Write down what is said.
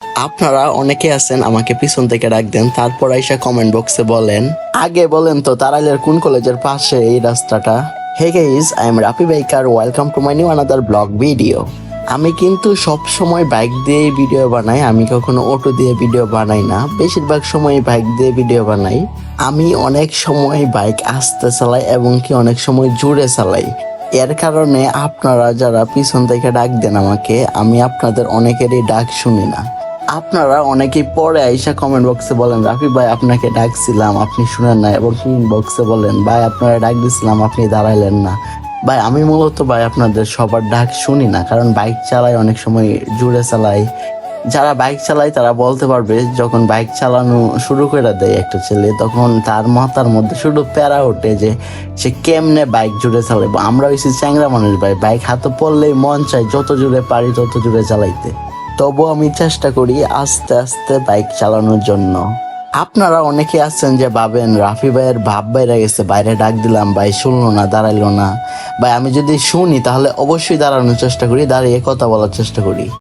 আপনারা অনেকে আছেন আমাকে পিছন থেকে ডাক দেন, তারপর আইসা কমেন্ট বক্সে বলেন, আগে বলেন তো তারাইলের কোন কলেজের পাশে এই রাস্তাটা। Hey guys, I am Rafi biker, welcome to my new another blog video. আমি কিন্তু সব সময় বাইক দিয়ে ভিডিও বানাই, আমি কখনো অটো দিয়ে ভিডিও বানাই না, বেশিরভাগ সময় বাইক দিয়ে ভিডিও বানাই। আমি অনেক সময় বাইক আস্তে চালাই এবং কি অনেক সময় জোরে চালাই। এর কারণে আপনারা যারা পিছন থেকে ডাক দেন আমাকে, আমি আপনাদের অনেকেরই ডাক শুনি না। আপনারা অনেকেই পরে আইসা কমেন্ট বক্সে বলেন, রাফি ভাই আপনাকে ডাকছিলাম আপনি শুনেন না, এবং বক্সে বলেন, ভাই আপনারা ডাক দিছিলাম আপনি দাঁড়াইলেন না। ভাই আমি মূলত ভাই আপনাদের সবার ডাক শুনি না, কারণ বাইক চালাই অনেক সময় জুড়ে চালাই। যারা বাইক চালায় তারা বলতে পারবে, যখন বাইক চালানো শুরু করে দেয় একটা ছেলে, তখন তার মাথার মধ্যে শুধু প্যারা ওঠে যে সে কেমনে বাইক জুড়ে চালাবে। আমরা হয়েছি চ্যাংরা মানুষ ভাই, বাইক হাতে পড়লেই মন চাই যত জোরে পারি তত জোরে চালাইতে। তবু আমি চেষ্টা করি আস্তে আস্তে বাইক চালানোর জন্য। আপনারা অনেকে আছেন যে ভাবেন রাফি ভাইয়ের ভাব বাইরে গেছে, বাইরে ডাক দিলাম ভাই শুনলো না, দাঁড়াইলো না। ভাই আমি যদি শুনি তাহলে অবশ্যই দাঁড়ানোর চেষ্টা করি, দাঁড়িয়ে কথা বলার চেষ্টা করি।